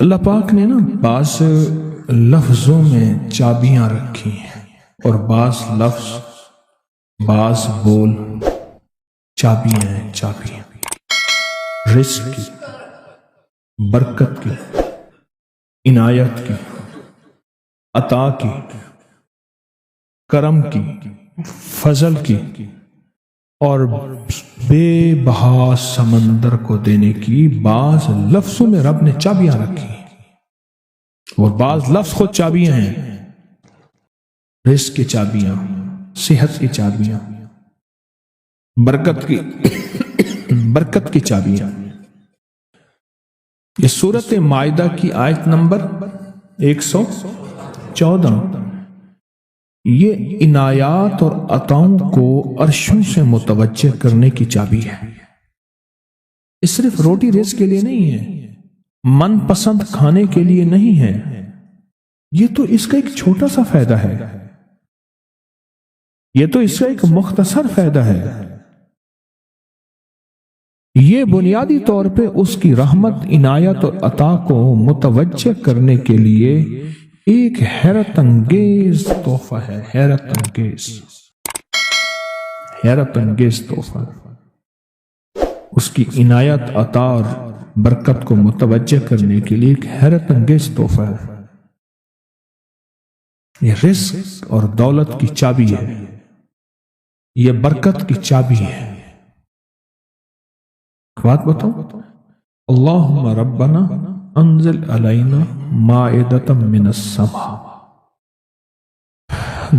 اللہ پاک نے نا بعض لفظوں میں چابیاں رکھی ہیں، اور بعض لفظ بعض بول چابیاں ہیں، چابیاں رزق کی، برکت کی، عنایت کی، عطا کی، کرم کی، فضل کی، اور بے بہا سمندر کو دینے کی بعض لفظوں میں رب نے چابیاں رکھی ہیں، اور بعض لفظ خود چابیاں ہیں۔ رزق کی چابیاں، صحت کی چابیاں، برکت کی چابیاں۔ یہ سورۃ مائدہ کی آیت نمبر 114، یہ عنایات اور عطاؤں کو عرشوں سے متوجہ کرنے کی چابی ہے۔ یہ صرف روٹی رزق کے لیے نہیں ہے، من پسند کھانے کے لیے نہیں ہے، یہ تو اس کا ایک چھوٹا سا فائدہ ہے، یہ تو اس کا ایک مختصر فائدہ ہے۔ یہ بنیادی طور پہ اس کی رحمت، عنایت اور عطا کو متوجہ کرنے کے لیے ایک حیرت انگیز تحفہ ہے، حیرت انگیز تحفہ۔ اس کی عنایت، عطا اور برکت کو متوجہ کرنے کے لیے ایک حیرت انگیز تحفہ ہے۔ یہ رزق اور دولت کی چابی ہے، یہ برکت کی چابی ہے۔ بات بتاؤں، اللہم ربنا انزل علینا مائدۃ من السماء،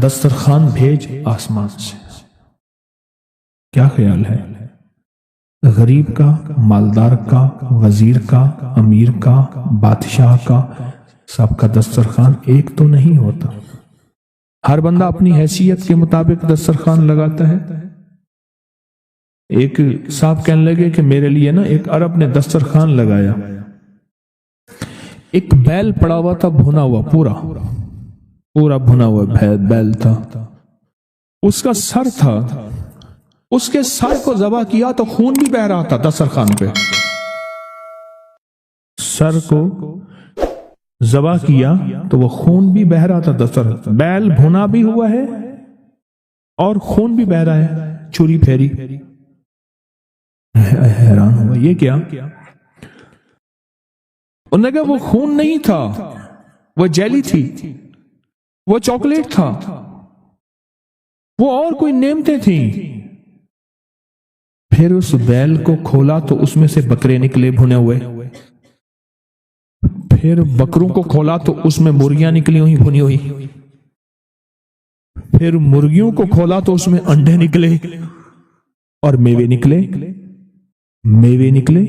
دسترخوان بھیج آسمان سے۔ کیا خیال ہے؟ غریب کا، مالدار کا، وزیر کا، امیر کا، بادشاہ کا، سب کا دسترخوان ایک تو نہیں ہوتا۔ ہر بندہ اپنی حیثیت کے مطابق دسترخوان لگاتا ہے۔ ایک صاحب کہنے لگے کہ میرے لیے نا ایک عرب نے دسترخوان لگایا، ایک بیل پڑا ہوا تھا، بھنا ہوا، پورا بھنا ہوا بیل تھا، اس کا سر تھا، اس کے سر کو ذبح کیا تو خون بھی بہ رہا تھا دسترخوان پہ۔ سر کو ذبح کیا تو وہ خون بھی بہ رہا تھا دسترخوان، بیل بھنا بھی ہوا ہے اور خون بھی بہ رہا ہے، چھری پھیری۔ حیران ہوا، یہ کیا؟ انہوں نے کہا وہ خون نہیں تھا، وہ جیلی تھی، وہ چاکلیٹ تھا، وہ اور کوئی نعمتیں تھیں۔ پھر اس بیل کو کھولا تو اس میں سے بکرے نکلے بھنے ہوئے، پھر بکروں کو کھولا تو اس میں مرغیاں نکلی ہوئی بھنی ہوئی، پھر مرغیوں کو کھولا تو اس میں انڈے نکلے اور میوے نکلے۔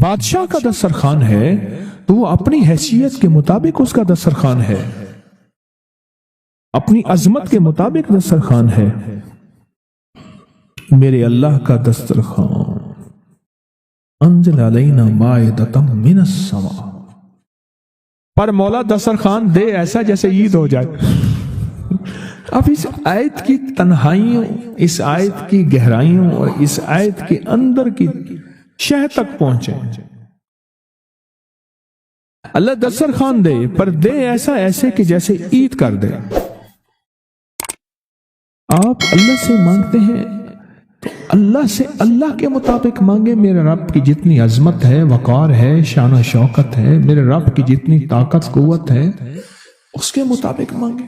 بادشاہ کا دسترخوان ہے تو وہ اپنی حیثیت کے مطابق اس کا دسترخوان ہے، اپنی عظمت کے مطابق دسترخوان ہے۔ میرے اللہ کا دسترخوان، انزل علینا مائدۃ من السماء، پر مولا دسترخوان دے ایسا جیسے عید ہو جائے۔ اب اس آیت کی تنہائیوں، اس آیت کی گہرائیوں اور اس آیت کے اندر کی شہ تک پہنچے۔ اللہ دسترخوان دے، پر دے ایسے کہ جیسے عید کر دے۔ آپ اللہ سے مانگتے ہیں تو اللہ سے اللہ کے مطابق مانگے۔ میرے رب کی جتنی عظمت ہے، وقار ہے، شان و شوکت ہے، میرے رب کی جتنی طاقت قوت ہے، اس کے مطابق مانگے۔